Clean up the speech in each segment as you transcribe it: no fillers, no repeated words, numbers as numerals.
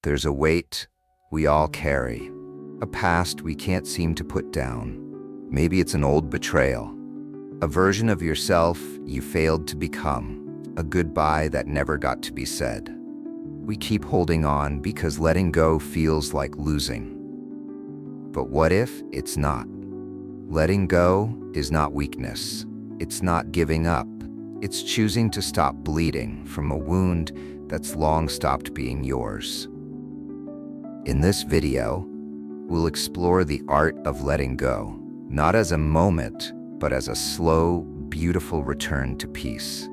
There's a weight we all carry, a past we can't seem to put down. Maybe it's an old betrayal, a version of yourself you failed to become, a goodbye that never got to be said. We keep holding on because letting go feels like losing. But what if it's not? Letting go is not weakness. It's not giving up. It's choosing to stop bleeding from a wound that's long stopped being yours. In this video, we'll explore the art of letting go, not as a moment, but as a slow, beautiful return to peace.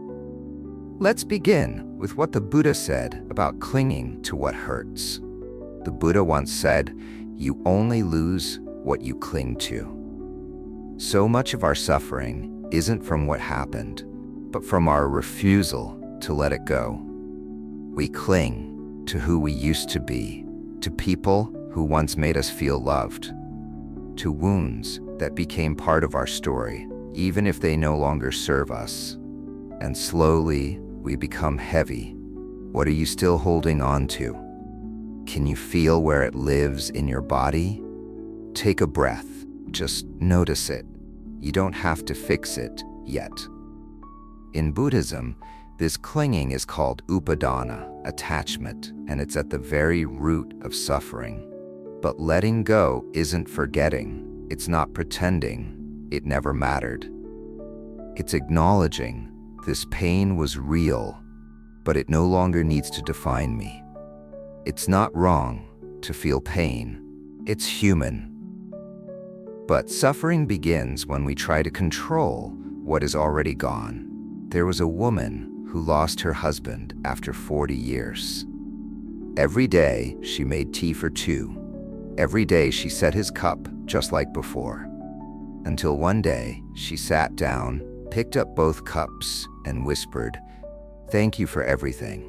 Let's begin with what the Buddha said about clinging to what hurts. The Buddha once said, "You only lose what you cling to." So much of our suffering isn't from what happened, but from our refusal to let it go. We cling to who we used to be, to people who once made us feel loved, to wounds that became part of our story, even if they no longer serve us. And slowly, we become heavy. What are you still holding on to? Can you feel where it lives in your body? Take a breath. Just notice it. You don't have to fix it yet. In Buddhism, this clinging is called upadana, attachment, and it's at the very root of suffering. But letting go isn't forgetting. It's not pretending it never mattered. It's acknowledging this pain was real, but it no longer needs to define me. It's not wrong to feel pain. It's human. But suffering begins when we try to control what is already gone. There was a woman who lost her husband after 40 years. Every day, she made tea for two. Every day, she set his cup just like before. Until one day, she sat down, picked up both cups, and whispered, "Thank you for everything.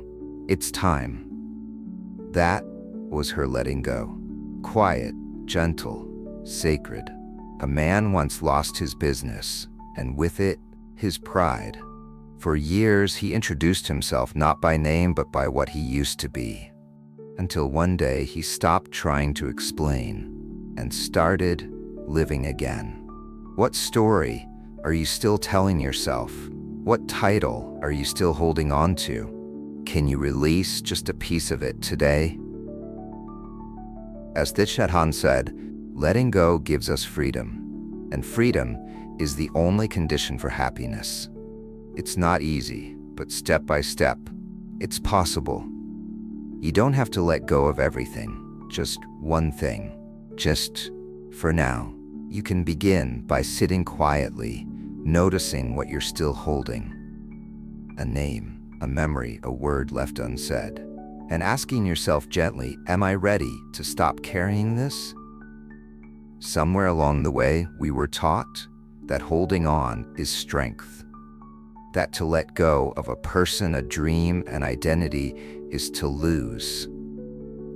It's time." That was her letting go. Quiet, gentle, sacred. A man once lost his business, and with it, his pride. For years, he introduced himself not by name but by what he used to be. Until one day, he stopped trying to explain and started living again. What story are you still telling yourself? What title are you still holding on to? Can you release just a piece of it today? As Thich Nhat Hanh said, letting go gives us freedom, and freedom is the only condition for happiness. It's not easy, but step by step, it's possible. You don't have to let go of everything, just one thing. Just for now, you can begin by sitting quietly, noticing what you're still holding. A name, a memory, a word left unsaid. And asking yourself gently, am I ready to stop carrying this? Somewhere along the way, we were taught that holding on is strength. That to let go of a person, a dream, an identity is to lose.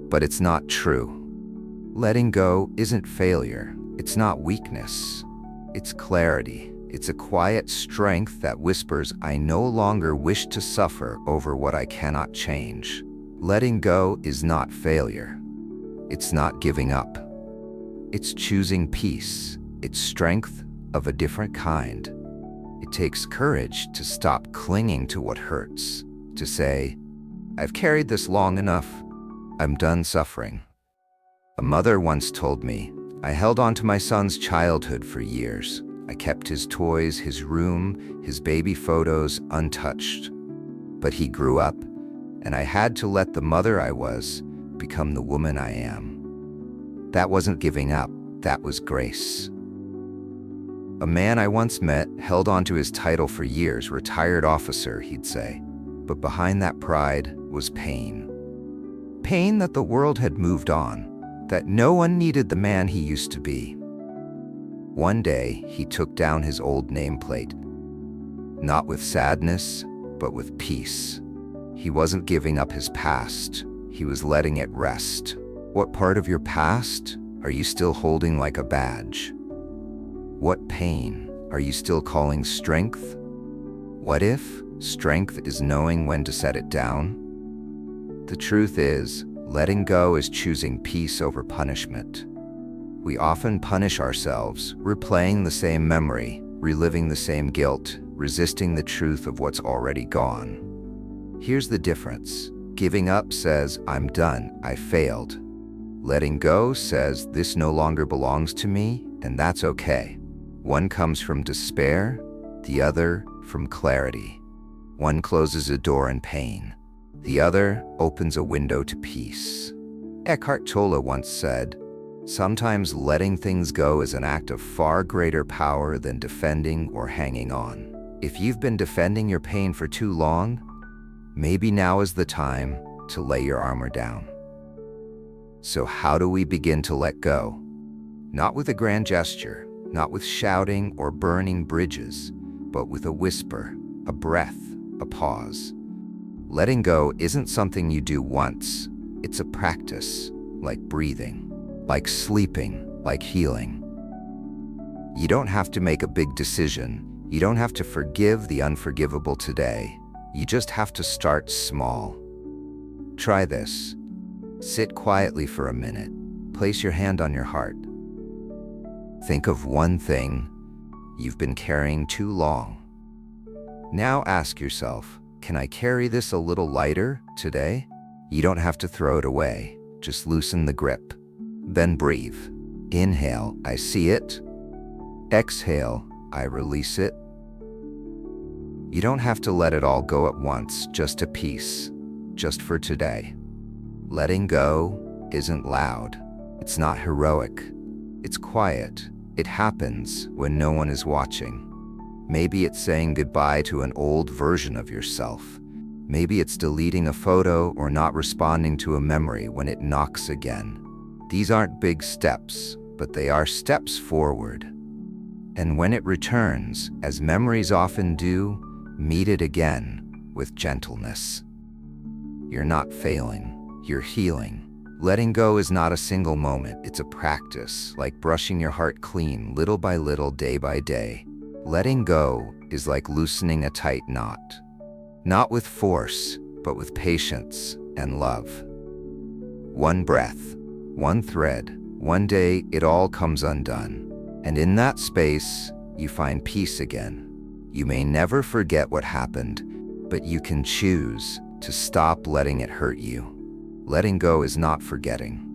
But it's not true. Letting go isn't failure. It's not weakness. It's clarity. It's a quiet strength that whispers, I no longer wish to suffer over what I cannot change. Letting go is not failure. It's not giving up. It's choosing peace. It's strength of a different kind. It takes courage to stop clinging to what hurts, to say, I've carried this long enough. I'm done suffering. A mother once told me, I held on to my son's childhood for years. I kept his toys, his room, his baby photos untouched. But he grew up, and I had to let the mother I was become the woman I am. That wasn't giving up, that was grace. A man I once met held on to his title for years, retired officer, he'd say. But behind that pride was pain. Pain that the world had moved on, that no one needed the man he used to be. One day, he took down his old nameplate, not with sadness, but with peace. He wasn't giving up his past, he was letting it rest. What part of your past are you still holding like a badge? What pain are you still calling strength? What if strength is knowing when to set it down? The truth is, Letting go is choosing peace over punishment. We often punish ourselves, replaying the same memory, reliving the same guilt, resisting the truth of what's already gone. Here's the difference. Giving up says, I'm done, I failed. Letting go says, this no longer belongs to me, and that's okay. One comes from despair, the other from clarity. One closes a door in pain. The other opens a window to peace. Eckhart Tolle once said, sometimes letting things go is an act of far greater power than defending or hanging on. If you've been defending your pain for too long, maybe now is the time to lay your armor down. So how do we begin to let go? Not with a grand gesture, not with shouting or burning bridges, but with a whisper, a breath, a pause. Letting go isn't something you do once. It's a practice, like breathing, like sleeping, like healing. You don't have to make a big decision. You don't have to forgive the unforgivable today. You just have to start small. Try this. Sit quietly for a minute. Place your hand on your heart. Think of one thing you've been carrying too long. Now ask yourself, can I carry this a little lighter today? You don't have to throw it away. Just loosen the grip. Then breathe. Inhale, I see it. Exhale, I release it. You don't have to let it all go at once, just a piece, just for today. Letting go isn't loud. It's not heroic. It's quiet. It happens when no one is watching. Maybe it's saying goodbye to an old version of yourself. Maybe it's deleting a photo or not responding to a memory when it knocks again. These aren't big steps, but they are steps forward. And when it returns, as memories often do, meet it again with gentleness. You're not failing. You're healing. Letting go is not a single moment. It's a practice, like brushing your heart clean little by little, day by day. Letting go is like loosening a tight knot. Not with force, but with patience and love. One breath, one thread, one day it all comes undone. And in that space, you find peace again. You may never forget what happened, but you can choose to stop letting it hurt you. Letting go is not forgetting.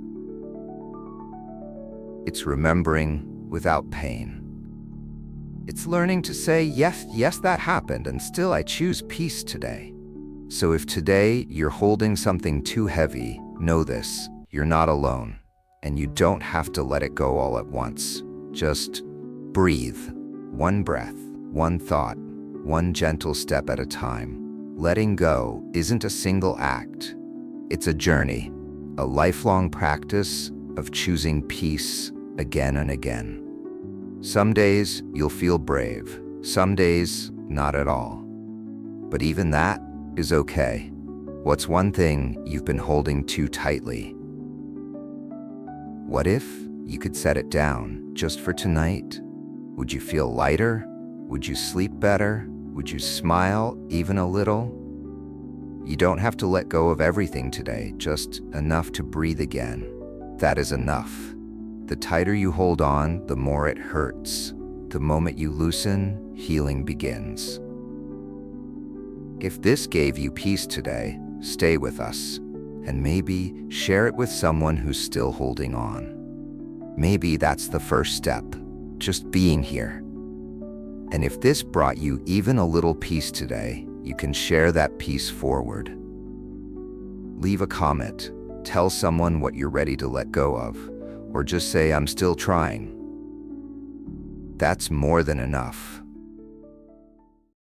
It's remembering without pain. It's learning to say, yes, that happened, and still I choose peace today. So if today you're holding something too heavy, know this, you're not alone, and you don't have to let it go all at once. Just breathe. One breath, one thought, one gentle step at a time. Letting go isn't a single act. It's a journey, a lifelong practice of choosing peace again and again. Some days you'll feel brave, some days not at all. But even that is okay. What's one thing you've been holding too tightly? What if you could set it down just for tonight? Would you feel lighter? Would you sleep better? Would you smile even a little? You don't have to let go of everything today, just enough to breathe again. That is enough. The tighter you hold on, the more it hurts. The moment you loosen, healing begins. If this gave you peace today, stay with us, and maybe share it with someone who's still holding on. Maybe that's the first step, just being here. And if this brought you even a little peace today, you can share that peace forward. Leave a comment, tell someone what you're ready to let go of, or just say, I'm still trying. That's more than enough.